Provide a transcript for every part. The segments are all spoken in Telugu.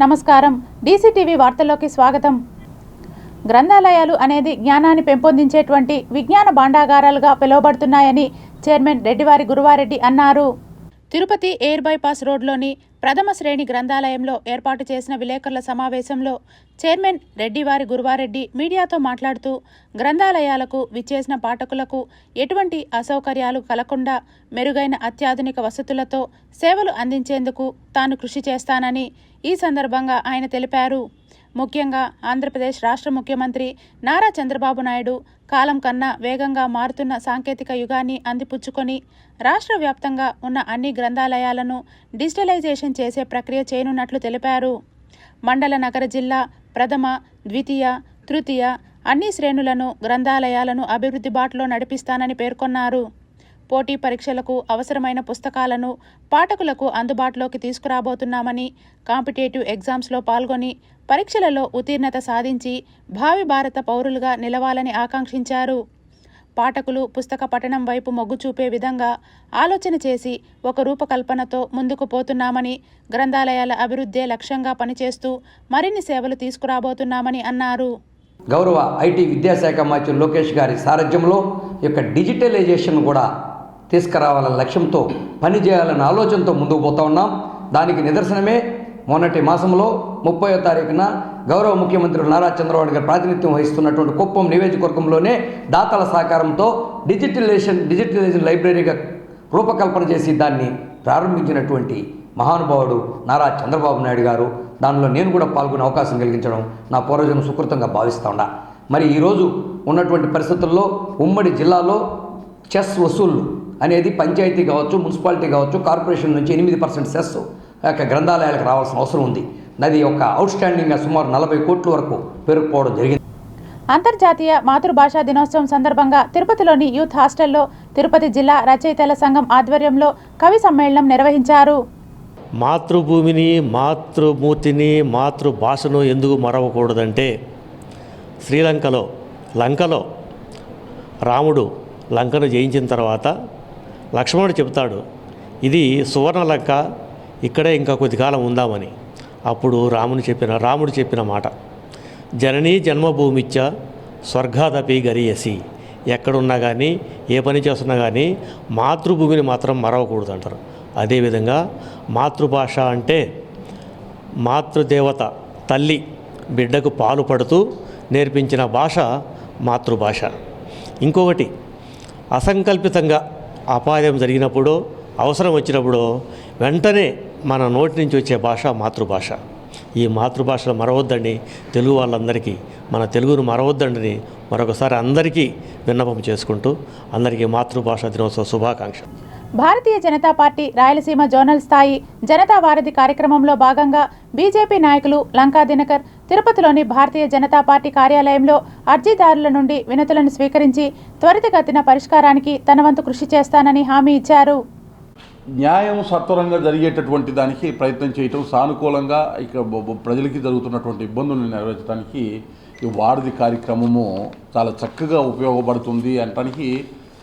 నమస్కారం డీసీటీవీ వార్తల్లోకి స్వాగతం. గ్రంథాలయాలు అనేది జ్ఞానాన్ని పెంపొందించేటువంటి విజ్ఞాన భాండాగారాలుగా పిలువబడుతున్నాయని చైర్మన్ రెడ్డివారి గురువారెడ్డి అన్నారు. తిరుపతి ఎయిర్ బైపాస్ రోడ్లోని ప్రథమ శ్రేణి గ్రంథాలయంలో ఏర్పాటు చేసిన విలేకరుల సమావేశంలో చైర్మన్ రెడ్డివారి గురువారెడ్డి మీడియాతో మాట్లాడుతూ గ్రంథాలయాలకు విచ్చేసిన పాఠకులకు ఎటువంటి అసౌకర్యాలు కలగకుండా మెరుగైన అత్యాధునిక వసతులతో సేవలు అందించేందుకు తాను కృషి చేస్తానని ఈ సందర్భంగా ఆయన తెలిపారు. ముఖ్యంగా ఆంధ్రప్రదేశ్ రాష్ట్ర ముఖ్యమంత్రి నారా చంద్రబాబు నాయుడు కాలం కన్నా వేగంగా మారుతున్న సాంకేతిక యుగాన్ని అందిపుచ్చుకొని రాష్ట్ర వ్యాప్తంగా ఉన్న అన్ని గ్రంథాలయాలను డిజిటలైజేషన్ చేసే ప్రక్రియ చేయనున్నట్లు తెలిపారు. మండల నగర జిల్లా ప్రథమ, ద్వితీయ, తృతీయ అన్ని శ్రేణులను గ్రంథాలయాలను అభివృద్ధి బాటలో నడిపిస్తానని పేర్కొన్నారు. పోటీ పరీక్షలకు అవసరమైన పుస్తకాలను పాఠకులకు అందుబాటులోకి తీసుకురాబోతున్నామని, కాంపిటేటివ్ ఎగ్జామ్స్లో పాల్గొని పరీక్షలలో ఉత్తీర్ణత సాధించి భావి భారత పౌరులుగా నిలవాలని ఆకాంక్షించారు. పాఠకులు పుస్తక పఠనం వైపు మొగ్గు చూపే విధంగా ఆలోచన చేసి ఒక రూపకల్పనతో ముందుకు పోతున్నామని, గ్రంథాలయాల అభివృద్ధే లక్ష్యంగా పనిచేస్తూ మరిన్ని సేవలు తీసుకురాబోతున్నామని అన్నారు. గౌరవ ఐటీ విద్యాశాఖ మంత్రి లోకేష్ గారి సారథ్యంలో ఈ యొక్క డిజిటలైజేషన్ కూడా తీసుకురావాలన్న లక్ష్యంతో పనిచేయాలన్న ఆలోచనతో ముందుకు పోతా ఉన్నాం. దానికి నిదర్శనమే మొన్నటి మాసంలో 30వ తారీఖున గౌరవ ముఖ్యమంత్రి నారా చంద్రబాబు గారు ప్రాతినిధ్యం వహిస్తున్నటువంటి కుప్పం నియోజకవర్గంలోనే దాతల సహకారంతో డిజిటలైజేషన్ లైబ్రరీగా రూపకల్పన చేసి దాన్ని ప్రారంభించినటువంటి మహానుభావుడు నారా చంద్రబాబు నాయుడు గారు. దానిలో నేను కూడా పాల్గొనే అవకాశం కలిగించడం నా పూర్వజన్మ సుకృతంగా భావిస్తూ ఉన్నా. మరి ఈరోజు ఉన్నటువంటి పరిస్థితుల్లో ఉమ్మడి జిల్లాలో చెస్ వసూళ్లు అనేది పంచాయతీ కావచ్చు, మున్సిపాలిటీ కావచ్చు, కార్పొరేషన్ నుంచి 8% సెస్ యొక్క గ్రంథాలయాలకు రావాల్సిన అవసరం ఉంది. అది ఒక అవుట్స్టాండింగ్గా సుమారు 40 కోట్ల వరకు పెరుగుపోవడం జరిగింది. అంతర్జాతీయ మాతృభాషా దినోత్సవం సందర్భంగా తిరుపతిలోని యూత్ హాస్టల్లో తిరుపతి జిల్లా రచయితల సంఘం ఆధ్వర్యంలో కవి సమ్మేళనం నిర్వహించారు. మాతృభూమిని, మాతృమూర్తిని, మాతృభాషను ఎందుకు మరవకూడదంటే, లంకలో రాముడు లంకను జయించిన తర్వాత లక్ష్మణుడు చెబుతాడు, ఇది సువర్ణ లంక, ఇక్కడే ఇంకా కొద్ది కాలం ఉందామని. అప్పుడు రాముడు చెప్పిన మాట, జననీ జన్మభూమిచ్చ స్వర్గాదపి గరియసి. ఎక్కడున్నా కానీ, ఏ పని చేస్తున్నా కానీ మాతృభూమిని మాత్రం మరవకూడదు అంటారు. అదేవిధంగా మాతృభాష అంటే మాతృదేవత తల్లి బిడ్డకు పాలు పడుతూ నేర్పించిన భాష మాతృభాష. ఇంకొకటి, అసంకల్పితంగా అపాయం జరిగినప్పుడు, అవసరం వచ్చినప్పుడు వెంటనే మన నోటి నుంచి వచ్చే భాష మాతృభాష. ఈ మాతృభాషను మరవద్దండి, తెలుగు వాళ్ళందరికీ మన తెలుగును మరవద్దండి మరొకసారి అందరికీ విన్నపం చేసుకుంటూ అందరికీ మాతృభాషా దినోత్సవ శుభాకాంక్ష. భారతీయ జనతా పార్టీ రాయలసీమ జోనల్ స్థాయి జనతా వారధి కార్యక్రమంలో భాగంగా బీజేపీ నాయకులు లంకా దినకర్ తిరుపతిలోని భారతీయ జనతా పార్టీ కార్యాలయంలో అర్జీదారుల నుండి వినతులను స్వీకరించి త్వరితగతిన పరిష్కారానికి తన వంతు కృషి చేస్తానని హామీ ఇచ్చారు. న్యాయం సత్వరంగా జరిగేటటువంటి దానికి ప్రయత్నం చేయటం, సానుకూలంగా ఇక ప్రజలకి జరుగుతున్నటువంటి ఇబ్బందులను నెరవేర్చడానికి ఈ వారధి కార్యక్రమము చాలా చక్కగా ఉపయోగపడుతుంది అనడానికి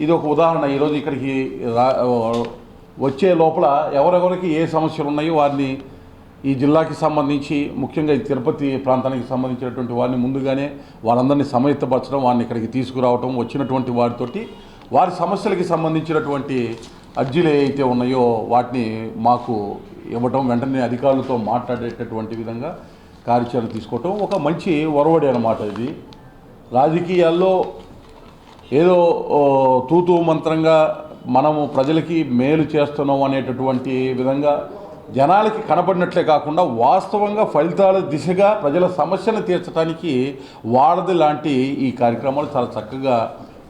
ఇది ఒక ఉదాహరణ. ఈరోజు ఇక్కడికి వచ్చే లోపల ఎవరెవరికి ఏ సమస్యలు ఉన్నాయో వారిని ఈ జిల్లాకి సంబంధించి, ముఖ్యంగా ఈ తిరుపతి ప్రాంతానికి సంబంధించినటువంటి వారిని ముందుగానే వారందరినీ సమయత్తపరచడం, వారిని ఇక్కడికి తీసుకురావటం, వచ్చినటువంటి వారితోటి వారి సమస్యలకి సంబంధించినటువంటి అర్జీలు ఏవైతే ఉన్నాయో వాటిని మాకు ఇవ్వటం, వెంటనే అధికారులతో మాట్లాడేటటువంటి విధంగా కార్యాచరణ తీసుకోవటం ఒక మంచి ఒరవడి అన్నమాట. ఇది రాజకీయాల్లో ఏదో తూతూ మంత్రంగా మనము ప్రజలకి మేలు చేస్తున్నాం అనేటటువంటి విధంగా జనాలకి కనపడినట్లే కాకుండా వాస్తవంగా ఫలితాల దిశగా ప్రజల సమస్యను తీర్చడానికి వారధి లాంటి ఈ కార్యక్రమాలు చాలా చక్కగా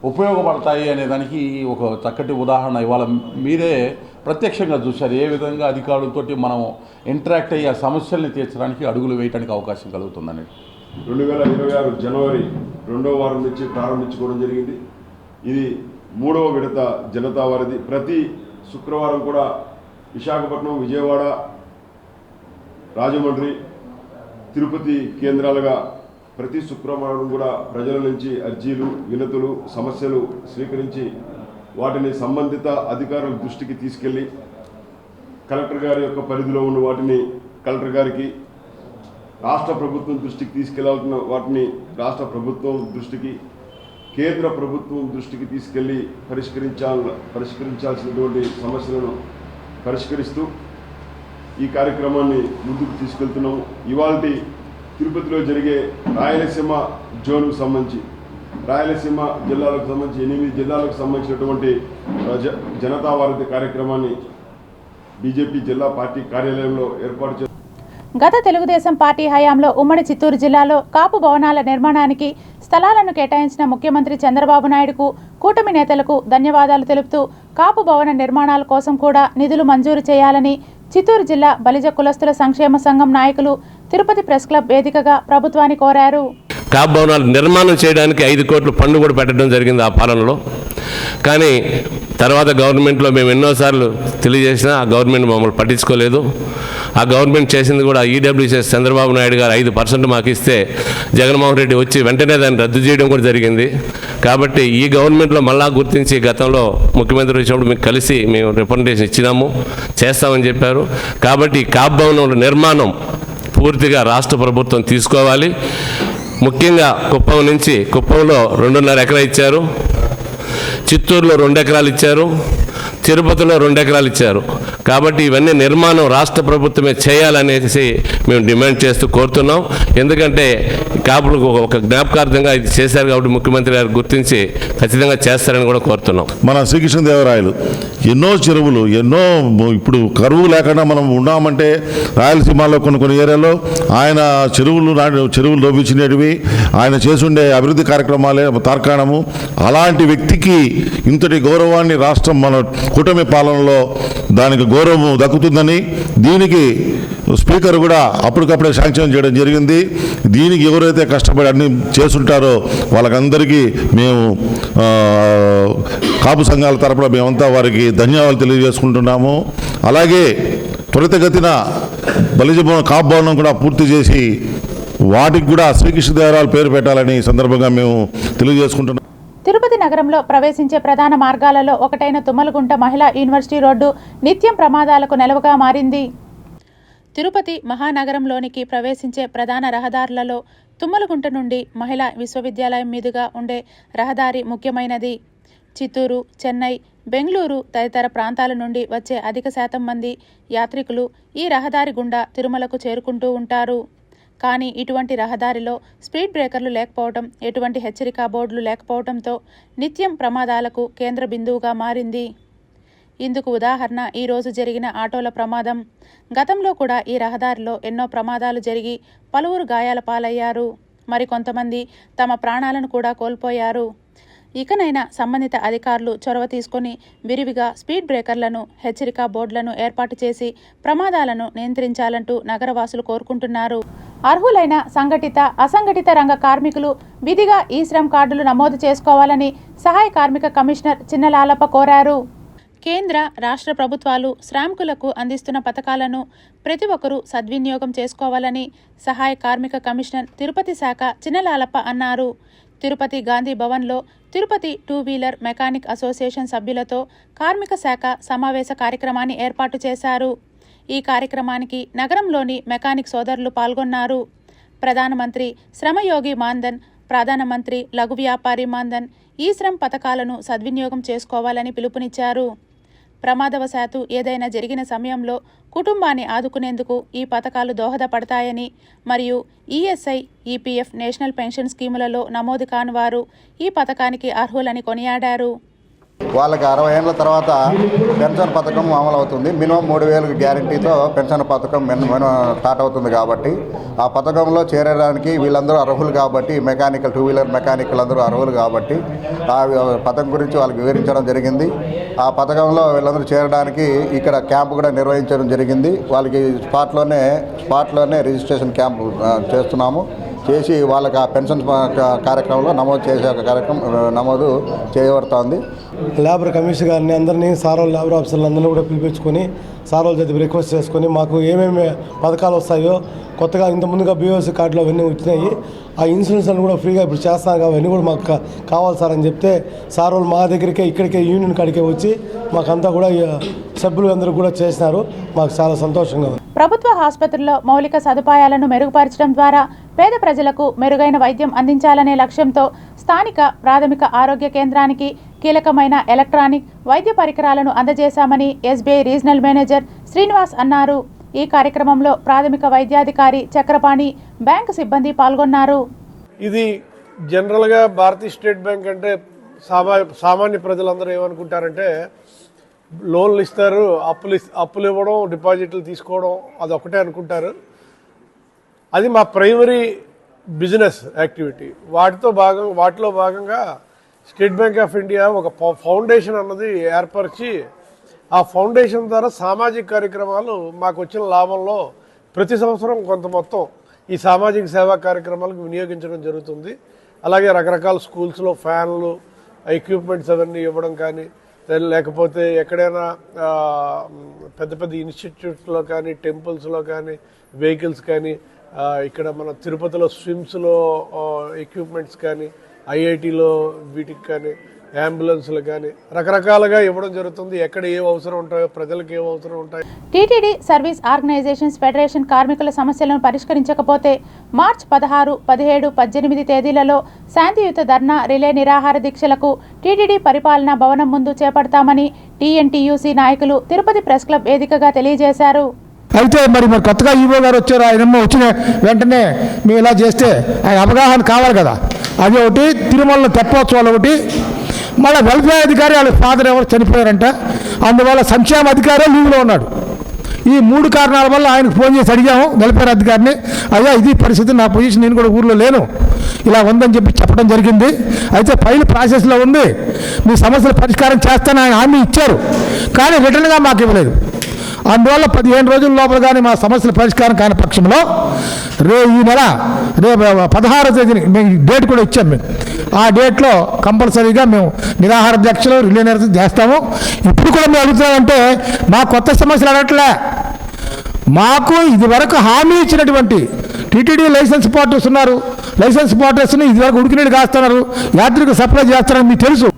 ఉపయోగపడతాయి అనేదానికి ఒక చక్కటి ఉదాహరణ ఇవాళ మీరే ప్రత్యక్షంగా చూశారు. ఏ విధంగా అధికారులతోటి మనం ఇంటరాక్ట్ అయ్యి ఆ సమస్యల్ని తీర్చడానికి అడుగులు వేయడానికి అవకాశం కలుగుతుందని 2026 జనవరి 2వ వారం నుంచి ప్రారంభించుకోవడం జరిగింది. ఇది 3వ విడత జనతా వారధి. ప్రతి శుక్రవారం కూడా విశాఖపట్నం, విజయవాడ, రాజమండ్రి, తిరుపతి కేంద్రాలుగా ప్రతి శుక్రవారం కూడా ప్రజల నుంచి అర్జీలు, వినతులు, సమస్యలు స్వీకరించి వాటిని సంబంధిత అధికారుల దృష్టికి తీసుకెళ్ళి కలెక్టర్ గారి యొక్క పరిధిలో ఉన్న వాటిని కలెక్టర్ గారికి, రాష్ట్ర ప్రభుత్వం దృష్టికి తీసుకెళ్లాల్సిన వాటిని రాష్ట్ర ప్రభుత్వం దృష్టికి, కేంద్ర ప్రభుత్వం దృష్టికి తీసుకెళ్లి పరిష్కరించాల్సినటువంటి సమస్యలను పరిష్కరిస్తూ ఈ కార్యక్రమాన్ని ముందుకు తీసుకెళ్తున్నాము. ఇవాళ తిరుపతిలో జరిగే రాయలసీమ జోన్కు సంబంధించి, రాయలసీమ జిల్లాలకు సంబంధించి 8 జిల్లాలకు సంబంధించినటువంటి జనతా వారధి కార్యక్రమాన్ని బీజేపీ జిల్లా పార్టీ కార్యాలయంలో ఏర్పాటు చేశారు. గత తెలుగుదేశం పార్టీ హయాంలో ఉమ్మడి చిత్తూరు జిల్లాలో కాపు భవనాల నిర్మాణానికి స్థలాలను కేటాయించిన ముఖ్యమంత్రి చంద్రబాబు నాయుడుకు, కూటమి నేతలకు ధన్యవాదాలు తెలుపుతూ కాపు భవన నిర్మాణాల కోసం కూడా నిధులు మంజూరు చేయాలని చిత్తూరు జిల్లా బలిజ కులస్తుల సంక్షేమ సంఘం నాయకులు తిరుపతి ప్రెస్ క్లబ్ వేదికగా ప్రభుత్వాన్ని కోరారు. కాపు భవనాలు నిర్మాణం చేయడానికి 5 కోట్ల ఫండ్ కూడా పెట్టడం జరిగింది ఆ పాలనలో. కానీ తర్వాత గవర్నమెంట్లో మేము ఎన్నోసార్లు తెలియజేసినా ఆ గవర్నమెంట్ మమ్మల్ని పట్టించుకోలేదు. ఆ గవర్నమెంట్ చేసింది కూడా ఈడబ్ల్యూఎస్ చంద్రబాబు నాయుడు గారు 5% మాకు ఇస్తే జగన్మోహన్ రెడ్డి వచ్చి వెంటనే దాన్ని రద్దు చేయడం కూడా జరిగింది. కాబట్టి ఈ గవర్నమెంట్లో మళ్ళా గుర్తించి గతంలో ముఖ్యమంత్రి వచ్చినప్పుడు మీకు కలిసి మేము రిప్రజెంటేషన్ ఇచ్చినాము, చేస్తామని చెప్పారు. కాబట్టి కాపు భవనంలో నిర్మాణం పూర్తిగా రాష్ట్ర ప్రభుత్వం తీసుకోవాలి. ముఖ్యంగా కుప్పంలో 2.5 ఎకరా ఇచ్చారు, చిత్తూరులో 2 ఎకరాలు ఇచ్చారు, తిరుపతిలో 2 ఎకరాలు ఇచ్చారు. కాబట్టి ఇవన్నీ నిర్మాణం రాష్ట్ర ప్రభుత్వమే చేయాలనేసి మేము డిమాండ్ చేస్తూ కోరుతున్నాం. ఎందుకంటే కాపులకు ఒక జ్ఞాపకార్థంగా ఇది చేశారు కాబట్టి ముఖ్యమంత్రి గారు గుర్తించి ఖచ్చితంగా చేస్తారని కూడా కోరుతున్నాం. మన శ్రీకృష్ణదేవరాయలు ఎన్నో చెరువులు, ఎన్నో ఇప్పుడు కరువు లేకుండా మనం ఉన్నామంటే రాయలసీమలో కొన్ని ఏరియాలో ఆయన చెరువులు తవ్వించినవి, ఆయన చేసుండే అభివృద్ధి కార్యక్రమాలే తార్కాణము. అలాంటి వ్యక్తికి ఇంతటి గౌరవాన్ని రాష్ట్రం మన కూటమి పాలనలో దానికి గౌరవం దక్కుతుందని దీనికి స్పీకర్ కూడా అప్పటికప్పుడే శాంక్షన్ చేయడం జరిగింది. దీనికి ఎవరైతే కష్టపడి అన్ని చేస్తుంటారో వాళ్ళకందరికీ మేము కాపు సంఘాల తరపున మేమంతా వారికి ధన్యవాదాలు తెలియజేసుకుంటున్నాము. అలాగే త్వరితగతిన బలిజ కాపు భవనం కూడా పూర్తి చేసి వాటికి కూడా శ్రీకృష్ణదేవరాయల పేరు పెట్టాలని సందర్భంగా మేము తెలియజేసుకుంటున్నాం. తిరుపతి నగరంలో ప్రవేశించే ప్రధాన మార్గాలలో ఒకటైన తుమ్మలగుంట మహిళా యూనివర్సిటీ రోడ్డు నిత్యం ప్రమాదాలకు నెలవుగా మారింది. తిరుపతి మహానగరంలోనికి ప్రవేశించే ప్రధాన రహదారులలో తుమ్మలగుంట నుండి మహిళా విశ్వవిద్యాలయం మీదుగా ఉండే రహదారి ముఖ్యమైనది. చిత్తూరు, చెన్నై, బెంగళూరు తదితర ప్రాంతాల నుండి వచ్చే అధిక శాతం మంది యాత్రికులు ఈ రహదారి గుండా తిరుమలకు చేరుకుంటూ ఉంటారు. కానీ ఇటువంటి రహదారిలో స్పీడ్ బ్రేకర్లు లేకపోవడం, ఎటువంటి హెచ్చరికా బోర్డులు లేకపోవడంతో నిత్యం ప్రమాదాలకు కేంద్ర బిందువుగా మారింది. ఇందుకు ఉదాహరణ ఈరోజు జరిగిన ఆటోల ప్రమాదం. గతంలో కూడా ఈ రహదారిలో ఎన్నో ప్రమాదాలు జరిగి పలువురు గాయాల పాలయ్యారు. మరికొంతమంది తమ ప్రాణాలను కూడా కోల్పోయారు. ఇకనైనా సంబంధిత అధికారులు చొరవ తీసుకొని విరివిగా స్పీడ్ బ్రేకర్లను, హెచ్చరికా బోర్డులను ఏర్పాటు చేసి ప్రమాదాలను నియంత్రించాలంటూ నగరవాసులు కోరుకుంటున్నారు. అర్హులైన సంఘటిత, అసంఘటిత రంగ కార్మికులు విధిగా ఈ శ్రమ్ కార్డులు నమోదు చేసుకోవాలని సహాయ కార్మిక కమిషనర్ చిన్నలాలప్ప కోరారు. కేంద్ర, రాష్ట్ర ప్రభుత్వాలు శ్రామికులకు అందిస్తున్న పథకాలను ప్రతి ఒక్కరూ సద్వినియోగం చేసుకోవాలని సహాయ కార్మిక కమిషనర్ తిరుపతి శాఖ చిన్నలాలప్ప అన్నారు. తిరుపతి గాంధీ భవన్లో తిరుపతి 2 వీలర్ మెకానిక్ అసోసియేషన్ సభ్యులతో కార్మిక శాఖ సమావేశ కార్యక్రమాన్ని ఏర్పాటు చేశారు. ఈ కార్యక్రమానికి నగరంలోని మెకానిక్ సోదరులు పాల్గొన్నారు. ప్రధానమంత్రి శ్రమయోగి మాన్ధన్, ప్రధానమంత్రి లఘు వ్యాపారి మాన్ధన్ ఈ శ్రమ్ పథకాలను సద్వినియోగం చేసుకోవాలని పిలుపునిచ్చారు. ప్రమాదవశాత్తు ఏదైనా జరిగిన సమయంలో కుటుంబాన్ని ఆదుకునేందుకు ఈ పథకాలు దోహదపడతాయని, మరియు ఈఎస్ఐ, ఈపీఎఫ్ నేషనల్ పెన్షన్ స్కీములలో నమోదు కాని వారు ఈ పథకానికి అర్హులని కొనియాడారు. వాళ్ళకి 60 ఏళ్ళ తర్వాత పెన్షన్ పథకం అమలు అవుతుంది. మినిమం 3,000 గ్యారంటీతో పెన్షన్ పథకం స్టార్ట్ అవుతుంది. కాబట్టి ఆ పథకంలో చేరడానికి వీళ్ళందరూ అర్హులు కాబట్టి, మెకానికల్ 2 వీలర్ మెకానికల్ అందరూ అర్హులు కాబట్టి ఆ పథకం గురించి వాళ్ళకి వివరించడం జరిగింది. ఆ పథకంలో వీళ్ళందరూ చేరడానికి ఇక్కడ క్యాంపు కూడా నిర్వహించడం జరిగింది. వాళ్ళకి స్పాట్లోనే రిజిస్ట్రేషన్ క్యాంపు చేస్తున్నాము. చేసి వాళ్ళకి ఆ పెన్షన్ కార్యక్రమంలో నమోదు చేసే కార్యక్రమం నమోదు చేయబడుతోంది. లేబర్ కమిషన్ గారిని అందరినీ సారోలు లేబర్ ఆఫీసర్లు అందరినీ కూడా పిలిపించుకొని సారోల చేతి రిక్వెస్ట్ చేసుకొని మాకు ఏమేమి పథకాలు వస్తాయో, కొత్తగా ఇంత ముందుగా బీఓసీ కార్డులు అవన్నీ వచ్చినాయి, ఆ ఇన్సూరెన్స్ అని కూడా ఫ్రీగా ఇప్పుడు చేస్తాం కాబట్టి అవన్నీ కూడా మాకు కావాలి సార్ అని చెప్తే సారోలు మా దగ్గరికే ఇక్కడికే యూనియన్ కాడికే వచ్చి మాకంతా కూడా సభ్యులు అందరూ కూడా చేసినారు. మాకు చాలా సంతోషంగా ఉంది. ప్రభుత్వ ఆసుపత్రుల్లో మౌలిక సదుపాయాలను మెరుగుపరచడం ద్వారా పేద ప్రజలకు మెరుగైన వైద్యం అందించాలనే లక్ష్యంతో స్థానిక ప్రాథమిక ఆరోగ్య కేంద్రానికి కీలకమైన ఎలక్ట్రానిక్ వైద్య పరికరాలను అందజేశామని ఎస్బీఐ రీజనల్ మేనేజర్ శ్రీనివాస్ అన్నారు. ఈ కార్యక్రమంలో ప్రాథమిక వైద్యాధికారి చక్రపాణి, బ్యాంకు సిబ్బంది పాల్గొన్నారు. ఇది జనరల్గా భారతీయ స్టేట్ బ్యాంక్ అంటే సామాన్య ప్రజలందరూ ఏమనుకుంటారంటే లోన్లు ఇస్తారు, అప్పులు ఇవ్వడం, డిపాజిట్లు తీసుకోవడం అదొకటే అనుకుంటారు. అది మా ప్రైమరీ బిజినెస్ యాక్టివిటీ. వాటిలో భాగంగా స్టేట్ బ్యాంక్ ఆఫ్ ఇండియా ఒక ఫౌండేషన్ అన్నది ఏర్పరిచి ఆ ఫౌండేషన్ ద్వారా సామాజిక కార్యక్రమాలు మాకు వచ్చిన లాభంలో ప్రతి సంవత్సరం కొంత మొత్తం ఈ సామాజిక సేవా కార్యక్రమాలకు వినియోగించడం జరుగుతుంది. అలాగే రకరకాల స్కూల్స్లో ఫ్యాన్లు, ఎక్విప్మెంట్స్ అవన్నీ ఇవ్వడం కానీ, లేకపోతే ఎక్కడైనా పెద్ద పెద్ద ఇన్స్టిట్యూట్స్లో కానీ, టెంపుల్స్లో కానీ, వెహికల్స్ కానీ, ఇక్కడ మన తిరుపతిలో స్విమ్స్లో ఎక్విప్మెంట్స్ కానీ, ఐఐటీలో వీటికి కానీ, అంబులెన్స్లు కానీ రకరకాలుగా ఇవ్వడం జరుగుతుంది. ఎక్కడ ఏ అవసరం ఉంటాయో, ప్రజలకు ఏ అవసరం ఉంటాయో. టీటీడీ సర్వీస్ ఆర్గనైజేషన్స్ ఫెడరేషన్ కార్మికుల సమస్యలను పరిష్కరించకపోతే మార్చి 16, 17, 18 తేదీలలో శాంతియుత ధర్నా, రిలే నిరాహార దీక్షలకు టీటీడీ పరిపాలనా భవనం ముందు చేపడతామని టీఎన్టీయూసీ నాయకులు తిరుపతి ప్రెస్ క్లబ్ వేదికగా తెలియజేశారు. అయితే మరి కొత్తగా ఈవో గారు వచ్చారు. ఆయనమ్మ వచ్చిన వెంటనే మేము ఇలా చేస్తే ఆయన అవగాహన కావాలి కదా. అది ఒకటి. తిరుమలలో తెప్పోత్సవాలు ఒకటి. మళ్ళీ వెల్ఫేర్ అధికారి వాళ్ళ ఫాదర్ ఎవరు చనిపోయారంట, అందువల్ల సంక్షేమ అధికారి లీవ్లో ఉన్నాడు. ఈ 3 కారణాల వల్ల ఆయనకు ఫోన్ చేసి అడిగాము వెల్ఫేర్ అధికారిని, అయ్యా ఇది పరిస్థితి, నా పొజిషన్, నేను కూడా ఊర్లో లేను, ఇలా ఉందని చెప్పడం జరిగింది. అయితే ఫైల్ ప్రాసెస్లో ఉంది, మీ సమస్యలు పరిష్కారం చేస్తానని ఆయన హామీ ఇచ్చారు, కానీ రిటర్న్గా మాకు ఇవ్వలేదు. అందువల్ల 15 రోజుల లోపల కానీ మా సమస్యల పరిష్కారం కాని పక్షంలో ఈ నెల రేపు 16వ తేదీని మేము డేట్ కూడా ఇచ్చాం. మేము ఆ డేట్లో కంపల్సరీగా మేము నిరాహార దీక్షలు, రిలే నిరసన చేస్తాము. ఇప్పుడు కూడా మేము అడుగుతున్నామంటే మా కొత్త సమస్యలు అడగట్లే, మాకు ఇదివరకు హామీ ఇచ్చినటువంటి టీటీడీ లైసెన్స్ పోర్టర్స్ ఉన్నారు, లైసెన్స్ పోర్టర్స్ని ఇదివరకు ఉడికినీళ్ళు కాస్తున్నారు, యాత్రికులు సప్లై చేస్తారని మీకు తెలుసు.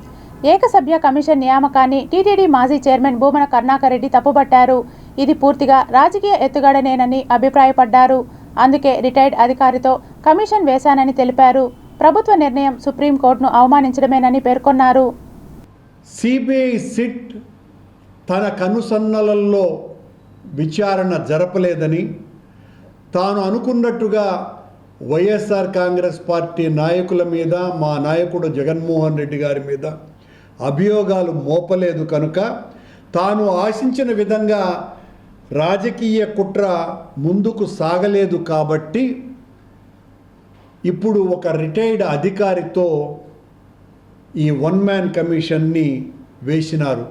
ఏకసభ్య కమిషన్ నియామకాన్ని టీటీడీ మాజీ చైర్మన్ భూమన కరుణాకర్ రెడ్డి తప్పుపట్టారు. ఇది పూర్తిగా రాజకీయ ఎత్తుగడనేనని అభిప్రాయపడ్డారు. అందుకే రిటైర్డ్ అధికారితో కమిషన్ వేశానని తెలిపారు. ప్రభుత్వ నిర్ణయం సుప్రీంకోర్టును అవమానించడమేనని పేర్కొన్నారు. సిబిఐ సిట్ తన కనుసన్నలలో విచారణ జరపలేదని, తాను అనుకున్నట్టుగా వైఎస్ఆర్ కాంగ్రెస్ పార్టీ నాయకుల మీద, మా నాయకుడు జగన్మోహన్ రెడ్డి గారి మీద అభియోగాలు మోపలేదు కనుక తాను ఆశించిన విధంగా రాజకీయ కుట్ర ముందుకు సాగలేదు కాబట్టి ఇప్పుడు ఒక రిటైర్డ్ అధికారితో ఈ వన్ మ్యాన్ కమిషన్ని వేసినారు,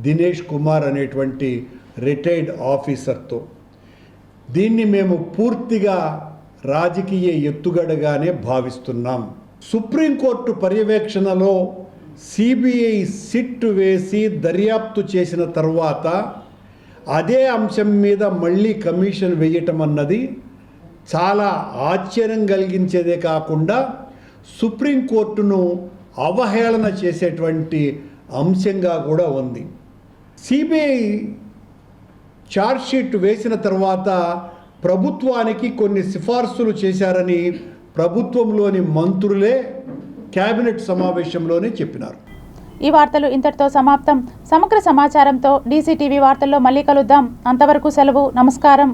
దినేష్ కుమార్ అనేటువంటి రిటైర్డ్ ఆఫీసర్తో. దీన్ని మేము పూర్తిగా రాజకీయ ఎత్తుగడగానే భావిస్తున్నాం. సుప్రీంకోర్టు పర్యవేక్షణలో సిబిఐ సిట్ వేసి దర్యాప్తు చేసిన తర్వాత అదే అంశం మీద మళ్ళీ కమిషన్ వేయటం అన్నది చాలా ఆశ్చర్యం కలిగించేదే కాకుండా సుప్రీంకోర్టును అవహేళన చేసేటువంటి అంశంగా కూడా ఉంది. సిబిఐ ఛార్జ్షీట్ వేసిన తర్వాత ప్రభుత్వానికి కొన్ని సిఫార్సులు చేశారని ప్రభుత్వంలోని మంత్రులే కేబినెట్ సమావేశంలోనే చెప్పినారు. ఈ వార్తలు ఇంతటితో సమాప్తం. సమగ్ర సమాచారంతో డీసీటీవీ వార్తల్లో మళ్ళీ కలుద్దాం. అంతవరకు సెలవు. నమస్కారం.